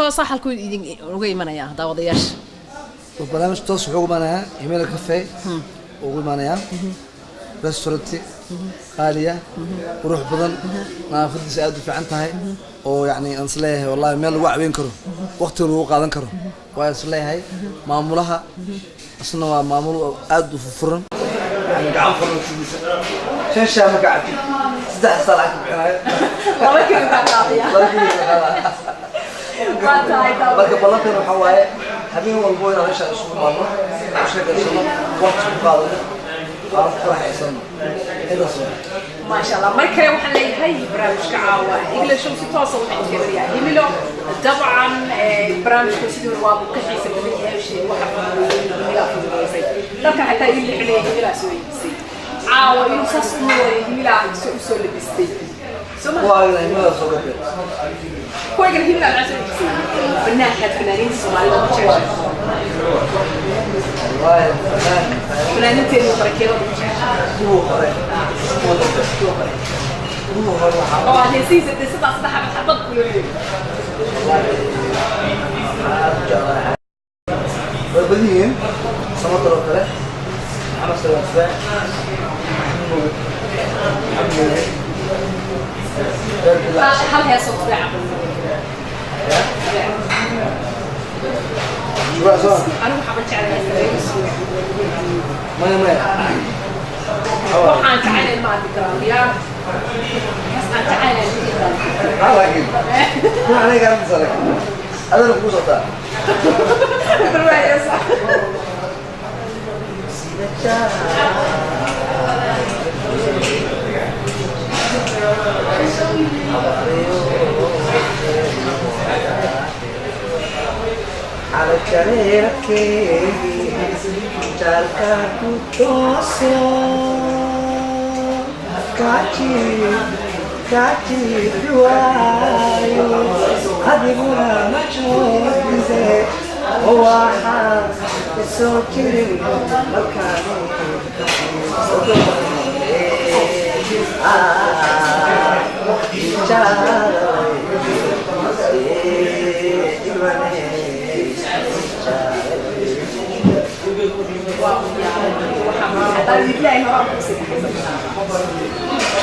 صح الكل وقي منايا هذا وضياش وبرنامج توصل حقوق منايا يميل كافيه وقول منايا رستورانتي خالية وروح بدن ما فدي سعادة في عنتها أو يعني أنصليه والله ميل وقع بين كره وقت الوقوع هذا كره وأنصليه هاي معمولها أصلا معمول أد وفرن يعني قاعد فرن شو شو قاعد صدق صلاة بعينها والله كذا قاعدة marka ballantan waxa waaye habeen walbo inaan meesha isugu maarno sheekaysano waqti ku qaadano aan ku raaxaysano idaas ما شاء الله مركز waxaan leeyahay barnaamijka caawa iglashow si toos ah waxaan fiiriyaa himilo dabcan barnaamijka sidoo waa ka xiiso badan yahay shay waxa himilo fududeysay dadka xataa in la xilay himilo soo iibsay caawa inuu saas u leeyahay himilo soo labistay waa himilo soo gabay كويس الهيمة على عسل فنان كانت فنانين الصوماليين ومتشاجر والله فنانين تاني وبركيرة ومتشاجر هو خريج هو هذا سيزن دي سبع صدحة بتحبط كل يوم بدين سمعت الوكالة محمد سلام سباع هل هي صوت باع شو بقى صار؟ أنا محبتش على الأسرائيل ما وحان تعالى ما تكرم يا أسمع تعالى على أكيد ما عليك أنت صارك هذا الفلوس أطلع بالرأي صح على كريركي جالكا كوتوسيا كاتي دوايو هدينا مجهود هو حال السوكري مكاني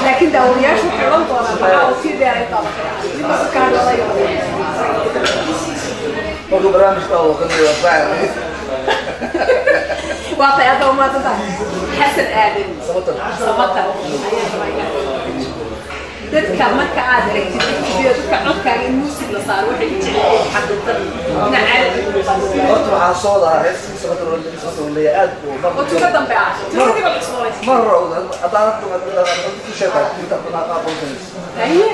لكن دورياش وحرام طبعا وفي داعي طبعا لما كان الله يرضى وقبل برامج طاوة كله فعلا واقع هذا وما تطلع حسن آدم سمطر dadka marka aad aragtid dadka codkaaga in music la saaro waxay jecel xaqiiqada nacayb horta waxaa soo daraa heestii samatar leeya aad oo ka dambe ah tiradii baa cusbay marro hadaan ku sheegay inta kuna qaabontays aye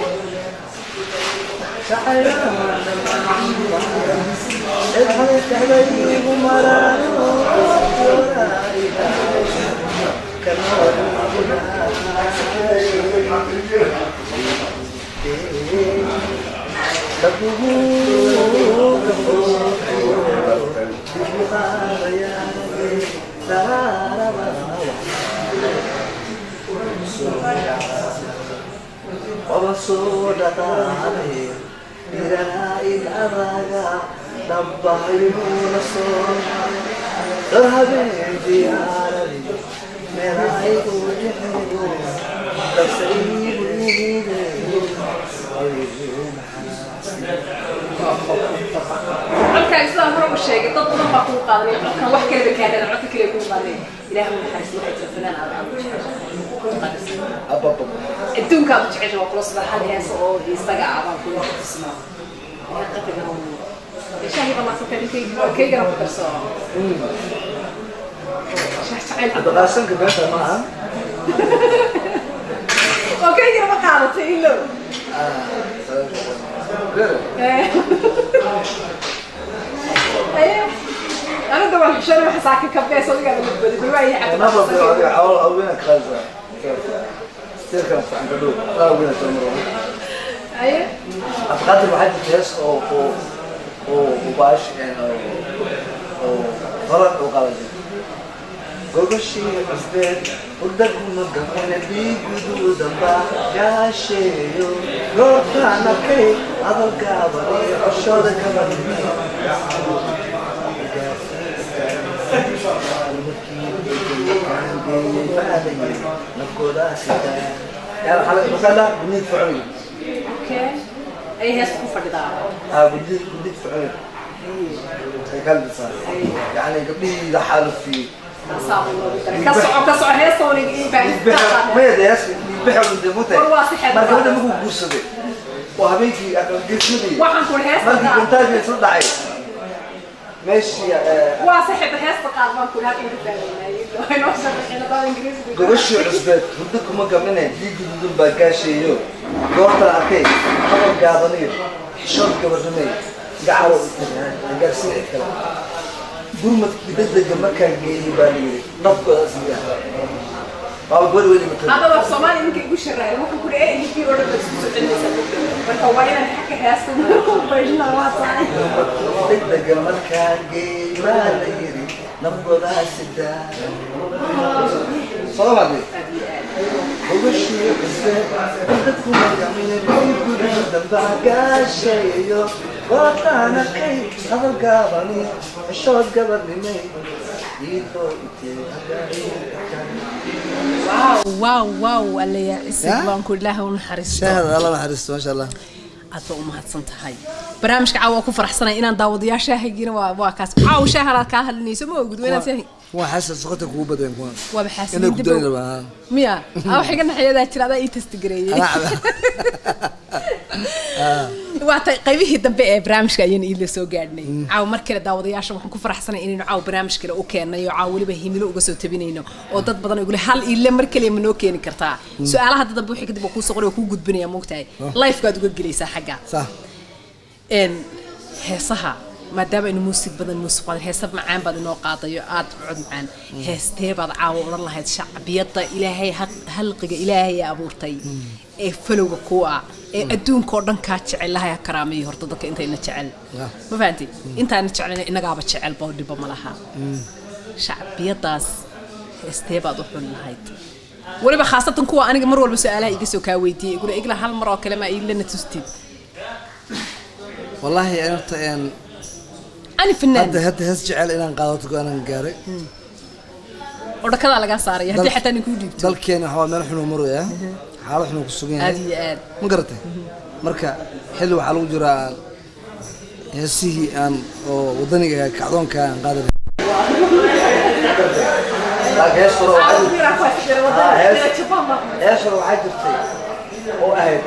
عدك إسلام مرة والشيء طب ما بقول قادري عدك واحد كذا كان عدك كذا يكون قادري إله من حارس واحد الفنان على أبا الدون كانوا تحجوا وخلاص بحال هي صعود يستقع عبان كل واحد اسمه يقتلهم الشاهي ما سكري كي يقرأ بكرسوا قاسم كبيرة معها اوكي يقرأ مقالة إلو ايه انا طبعا شنو حساكي كبيس ولا قاعد بدي بالواي حتى ما بقول او وينك خالصه تلك عند دول او وينك تمرون ايه اتقدم واحد جهاز او وباش يعني او فرق وقال gogoshii cusbeed hurdakuma gamana dhiiguduudanba gaasheeyo goortaan arkay hadalgaabani coshooda kabadime nafkoodaasida yaa xalay masala gudid ficil okay ay hees ku fadhidaa gudid ficil kalbisa yani gabdhihii xaalu fi كسر هيس صوني ما يدرس بيحاول يدمته ما كده مو بوسده وهبيتي جسمي waxaan ku hees ما كنت اجي صدق عين ماشي واصح بهيس قال ما كل هذا يدلنا انه شرحنا بالي انجليزي قرش عزبت ودكم كمان دي جدود باكاشي يو قرط العكي خبر قاضني شرط قبرني قعوا جالسين الكلام قرمت بدك مكان جاي بالي نبقى اسمها أقول ولي متى هذا في الصومال يمكن يقول شرعي ممكن يقول إيه اللي فيه أوردر بس عندي سبب فالحوالينا نحكي هاسم وبيجنا واصعين بدك مكان جاي بالي نبقى اسمها صلاة عليك وبشي بزاف بدكم يعملوا بيقولوا دبع كاشيو وطانا كي هذا القابني الشوط قبل لي واو اللي يسيبان كلها ونحرس شاهد الله حرست ما شاء الله أطلع أمهاتنا هاي برامج عاو كفر حسنا إن داود يا شاهي واكاس عاو شهر كاهل نيسو مو قد وين شاهي هو حاسس صوتك هو بدو يكون وبحاسس إنه قدرنا بقى ميا أو حاجة حياة ذات هذا يتستقري وقت قيبه الدبء برامج كأين إلى سو قاعدني عاو مركل داود يا شو كفر حسنا إنه عاو برامج كلا أوكي إنه يعاول بهيملو وقصو تبينينه وضد بدنا يقول هل إلا مركل من أوكي نكرتها سؤال هذا دبوا حكي دبوا كوس صغير وكو قد بني موقتها لايف قاعد يقول جليسة حاجة صح إن هي صح ما دام إنه موسيقى بدن موسيقى هيسب معان بدن نوقاط يقعد بعد معان هيستيب هذا عاو والله هاد شعبية إلهي هلقة إلهي أبورتي فلو بقوة أدون كordon كاتشعل لها كرامي هرتضك أنت إنك تعل ما فهمتي أنت إنك تعل إنك قابل تعل بودي بملها شعبية داس هيستيب هذا حول هايد ولا بخاصة كوا أنا مرة بسألها يجلسوا كاويتي يقول إقلا هالمرة كلمة إلا نتستيب والله أنا أنا فنان هذا هسجعل إلى انقاذتك وأنا نقارئ وركض على قصاري هدي حتى نكون ديبتو دل كينا حوال ما نحن مرة حاله إحنا كسوقين هذه ما قرته مركا حلو حلو جرا هسيه أن وضني كعدون كان قادر لا يسرو يسرو عجبتي وأهل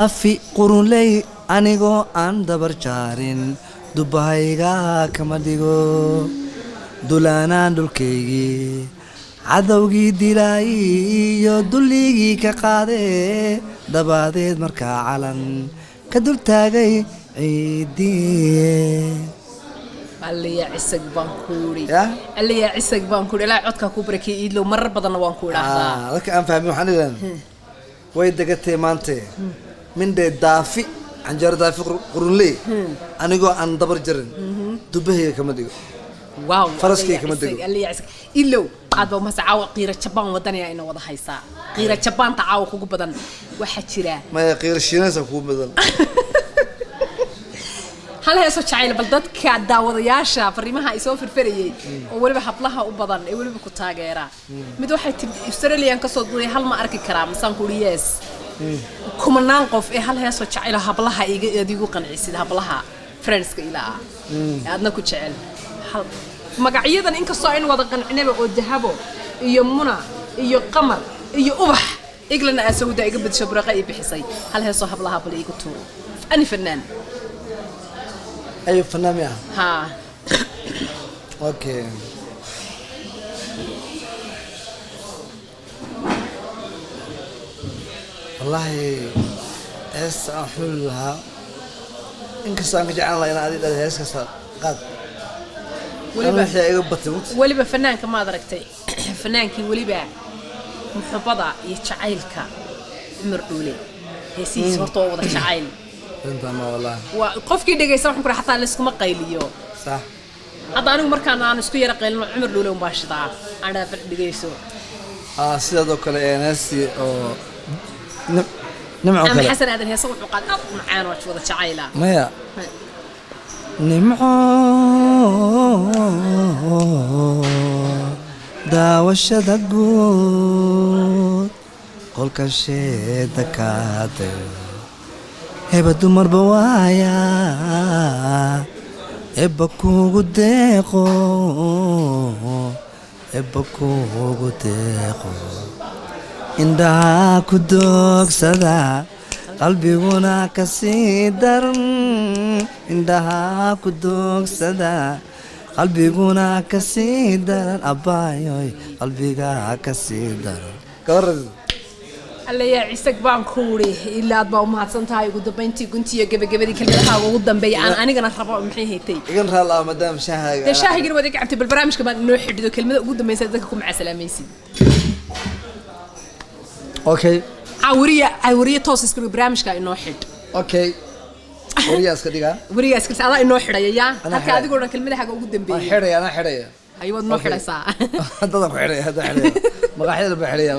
afi qurunley anigoo aan dabar jaarin dubahayga kama dhigo dulaanaan dhulkaygii cadowgii dilay iyo dulligii ka qaadee dabaadeed markaa calan ka dul taagay ciidii اللي يعسق بانكوري اللي يعسق بانكوري لا عدك كوبركي إيدلو مرة بدنا وانكوري لك أنا فاهمي وحنا ويدقتي مانتي من ده دافي عن جار دافي قرنلي أنا جو عن دبر جرن دبيه كم ديو واو فرسكي كم ديو اللي يعسق إلو عاد بوم سعوا قيرة شبان ودنيا إنه وضح يسا قيرة شبان تعاو كوب بدن واحد شراء ما قيرة الشيناس كوب بدن هل هي صوت شعيل بلدت كداود ياشا فريمها يسوي في الفريق ولا بحبلها وبضن ولا بكتاجرة مدوحة أستراليا كصوت ضي هل ما أركي كلام مثلاً كورياس كم ننقف هل هي صوت شعيل هبلها يديقو قنعسي هبلها فرنس كإلا عندنا كنت شعيل هل مقعيدا إنك صاين وضع قنعناه والذهبه يومنا يقمر يؤبح إجلنا أسودا يقبض شبرقة يبحثي هل هي صاحب لها بلي يقطو أنا فنان أيوة فنان يا ها أوكي والله هس أحلها إنك صانع جعان الله ينادي هذا هس كسر قاد ولي فنان كما دركتي فنان كي ولي بقى محبضة يتشعيلك عمر دولي هسي صورته وضع شعيل انت ما والله وقفكي dhageysan waxaan ku raxtaa la iskuma qayliyo صح hadda anigu markaan aan isku yara qaylin Umar Dhuule un baashida aan dhageyso sidoo kale nasi oo nimco kale ama xasan aadan heeso wuxuu qaad ab macaan oo wada jacayla maya nimco daawashada guud qolka sheeda kaade heba dumarba waaya eba kugu deeqo indhaha ku doogsada qalbiguna kasii daran indhaha ku doogsada qalbiguna kasii daran abaayoy qalbiga kasii daran kawarad alla yaa isag baan ku wuri ilaa aad baa u mahadsantahay ugu dambeyntii guntiyo gabagabadii kelmadaha ugu dambeeyay aan anigana rabo maxay haytay igan raal ah madam shaahiga shaahiga wada gacabtay bal barnaamijka ma noo xidhido kelmada ugu dambeysay dadka ku macsalaamaysid okay awriya toos iska barnaamijka inoo xidh okay wariyaas ka dhiga wariyaas ka adaa inoo xidhaya halka adigoo dhan kelmadaha ugu dambeeyay ana xidhaya ayuu noo xidhaysaa dadku xidhaya magaxyada ba xidhaya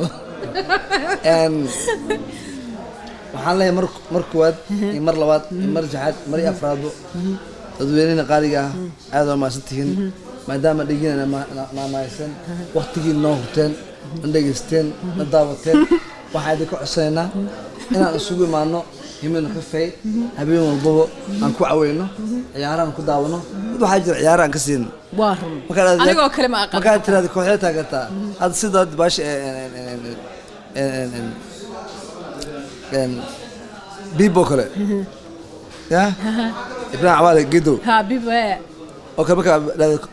waxaan leeyahay mar koowaad iyo mar labaad mar jaxad mar afraadbo dadweynaha qaaliga aad u maasantihiin maadaama dhigina maamaysan waqtigiina noo hurteen dhageysteen daawateen waxaan idin ka codsaynaa inaan isugu imaano himilna kafay habeen walbaba aan ku caweyno ciyaaraan ku daawano mid waxaa jira ciyaar aan ka siin anigoo kale ma aqaan markaad tiraahdo kooxda taageertaa had sidaad baash bibo kale ya ibrahim awale gido ha bibo oo kale markaa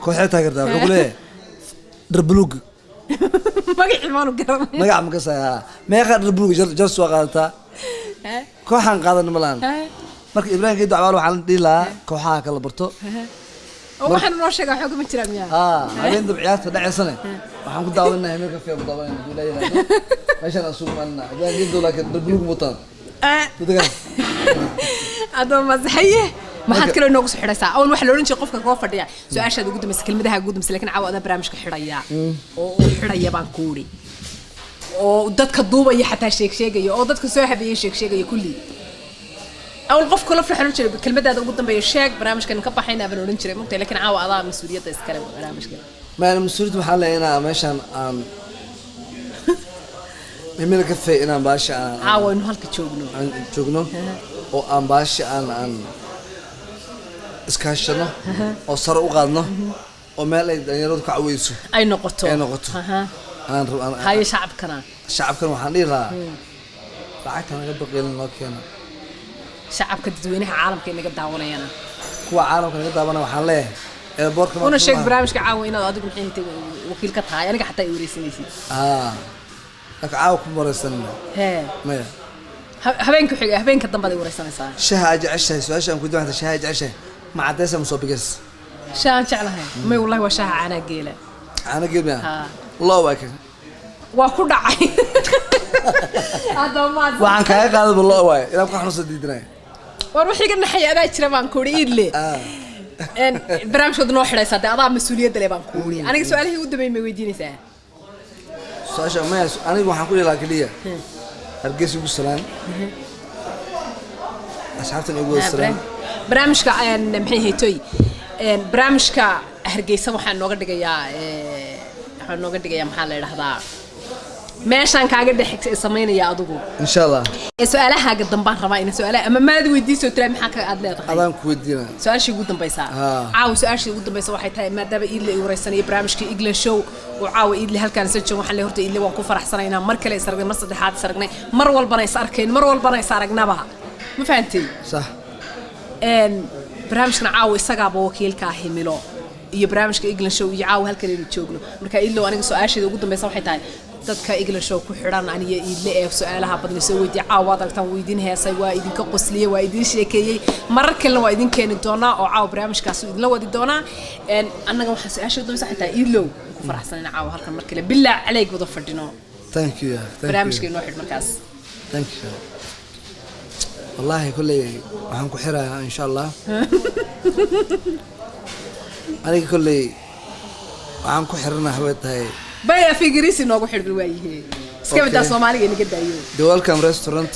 kooxda taageertaa wuxuu ku leeyahay darbulug magaci maanu garanay magac ma ka sayaa meeqa darbulug jar soo qaadataa kooxan qaadan malaan marka ibrahim gido awale waxaan dhihi lahaa kooxaha kala barto waxaan noo sheegay xoog ma jiraan miyaa habeen dab ciyaarta dhaceysane waxaan ku daawanaa himil ka fiican daawanaa duulayna meeshan aan suuq maana ibrahim gido laakiin darbulug mutan adoo masaxaye maxaad kale noogu soo xidhaysaa awal waxa la oran jiray qofka koo fadhiya su'aashaada ugu dambaysa kelmadaha ugu dambaysa laakiin caawa barnaamijka xidhaya oo xidhaya baan ku wuri oo dadka duubaya xataa sheegaya oo dadka soo habeeyay sheegaya kulli أول قف كله في حنون شيء كلمة هذا قدام بيشاك برامج كان كبحين أبى نقول نشري ممكن لكن عاو أضاع مسؤولية تذكر برامج كده ما أنا مسؤولية محل هنا ماشان يمين كفي أنا باش عاو إنه هالك تشوجنو أو أم باش أن إسكاشنا أو صار وقادنا أو ما له يعني كعويسو أي نقطة أنا هاي شعب كنا وحني لا بعد أنا قد بقيل ناكينا شعب كدوينها عالم كأنه قد داوني أنا كوا عالم كأنه قد داونا وحنله البورك ما أنا شيء برامج كعاون أنا أديكم الحين وكيل كتاعي أنا حتى يوريسني لك عاوكم ورسنا ما هبينك حاجة هبينك الضم بدي ورسنا صار شهاج عشة سؤال أنا كنت واحد شهاج عشة مع دسم مسابقس شان شعلها ما والله وشها أنا قيلة أنا قيلة الله واكر وكل عين هذا ما وعن كاي قال بالله واي إذا بقى حنص ديدنا وروح يقولنا حياة ذا يشرب عن كوري اللي إن برامج خد نوح رئيس هذا أضاع مسؤولية اللي بان كوري أنا سؤالي هو دبي مويديني ساعة ساشا ما أنا يبغى حقولي لكلية أرجس يقول السلام أصحابتنا يقول السلام برامج كأن محيه توي برامج كهرجيس وحنا نقدر جيا حنا نقدر جيا محل هذا meeshaan kaaga dhaxay sameynaya adigu insha Allah su'aalaha qadambaan rabaa in su'aalaha ama maad weydiiso tira maxaa ka aad leedahay adaan ku weydiina su'aashii ugu dambaysa caaw su'aashii ugu dambaysa waxay tahay maadaama iidle ay wareysanay barnaamijka English show oo caaw iidle halkaan soo joogo waxaan leeyahay iidle waan ku faraxsanaynaa mar kale isargnay mar saddexaad isargnay mar walbana is arkeen mar walbana is aragnaba ma fahantay sax barnaamijkan caaw isagaaba wakiilka himilo iyo barnaamijka English show iyo caaw halkaan inuu joogno marka iidle aniga su'aashii ugu dambaysa waxay tahay dadka English show ku xiran aniga iidle ee su'aalaha badan soo weydiin caawa daltan weydiin heesay waa idinka qosliye waa idin sheekeeyay marar kale waa idin keeni doonaa oo caawa barnaamijkaas idin la wadi doonaa annaga waxa su'aasha doonaysa xitaa iidlo ku faraxsanina caawa halkan mar kale bilaa caleeg wada fadhino thank you barnaamijka inoo xid markaas thank you والله كله waxaan ku xirayaa insha Allah aniga كله waxaan ku xiranahay way tahay baya figirisi noogu xidhbil waayihiin iska badaa Soomaaliga inaga daayo The Welcome Restaurant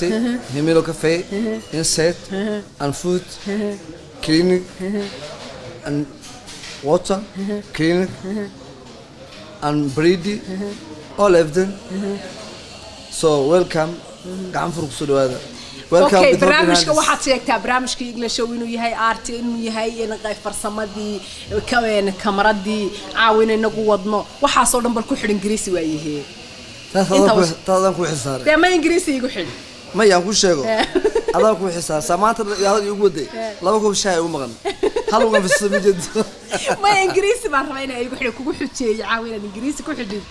Himilo Cafe inside and food clinic and water clinic and bread all of them so welcome gacan furug soo dhawaada welcome okay barnaamijka waxaad sheegtaa barnaamijka English show inuu yahay art inuu yahay in qayb farsamadii kamaradii caawin inagu wadno waxa soo dhan bal ku xidhan Ingiriisi waayihiin taadan ku xisaar ma Ingiriisi igu xidhan ma yaan ku sheego adaa ku xisaar samaanta yaad igu waday laba koob shaay ugu maqan hal uga fasmijid ma Ingiriisi baan rabaa inay igu xidhan kugu xujeeyo caawin Ingiriisi ku xidhan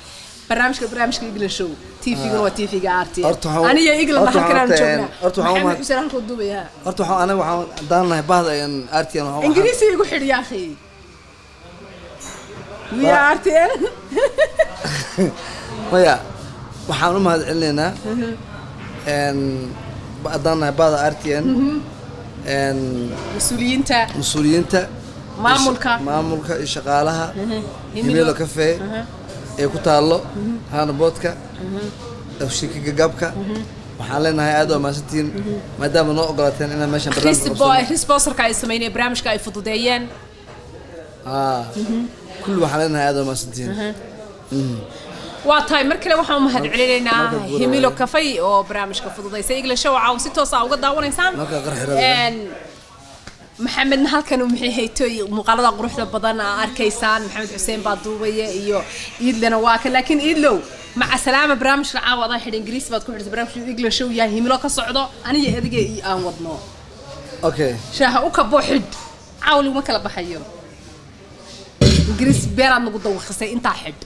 barnaamijka English show TV-ga waa TV-ga RT aniga igla ma halkaan joognaa horta waxaan ku duubaya horta anaga waxaan daanahay baahda aan RT waxaan Ingiriisi igu xidhiya akhi wiya RT maya waxaan u mahad celinaynaa daanahay baahda RT mas'uuliyiinta maamulka iyo shaqaalaha Himilo Cafe ee ku taalo Hanaboodka afshika gagabka waxaan leenahay aad oo maasantiin maadaama noo ogolaateen inaan meeshan barnaamij sponsorka ay sameeyeen barnaamijka ay fududeeyeen kullu waxaan leenahay aad oo maasantiin waa tahay mar kale waxaan u mahad celinaynaa Himilo Cafe oo barnaamijka fududeysay English show caaw si toos ah uga daawanaysaan محمد halkan uu maxay haytay muuqaalada quruxda badan arkaysaan maxamed xuseen baa duubaya iyo idlana waa ka laakiin idlow maca salaama barnaamijka caawada xidhan Ingiriis baad ku xidhay barnaamijka English show yahay Himilo ka socdo aniga adiga aan wadno okay shaaha u ka booxid caawli ma kala baxayo Ingiriis beerad nagu dawqasay inta xid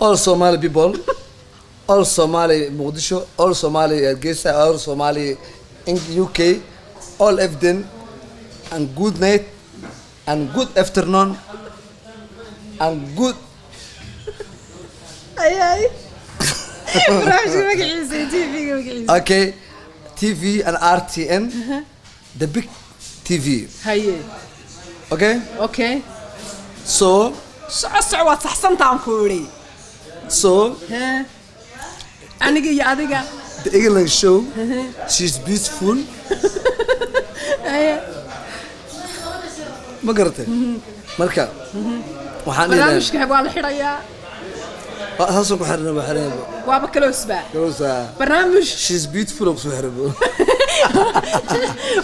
all Somali people all Somali Mogadishu, all Somali Gesa, all Somali in UK, all of them, and good night, and good afternoon, and good. Okay, TV and RTN, the big TV. Okay. Okay. So. what's أحسن تامكوري. So. aniga iyo adiga the English show she's beautiful ma garatay marka waxaan ilaa barnaamijka waa la xirayaa haaso ku xirnaa waxaan waaba kaloosba barnaamij she's beautiful oo soo xirbo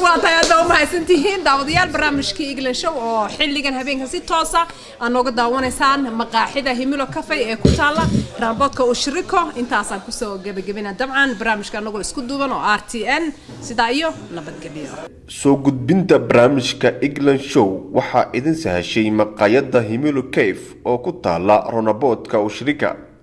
waa taayada ma haysantihiin daawadayaal barnaamijka English show oo xilligan habeenka si toos ah aan uga daawanaysaan maqaaxida Himilo Cafe ee ku taala Ramboodka oo shiriko intaasaan ku soo gabagabina dabcan barnaamijka anagu isku duuban oo RTN sida iyo nabadgelyo soo gudbinta barnaamijka English show waxa idin sahashay maqaayada Himilo Cafe oo ku taala Ramboodka oo shirika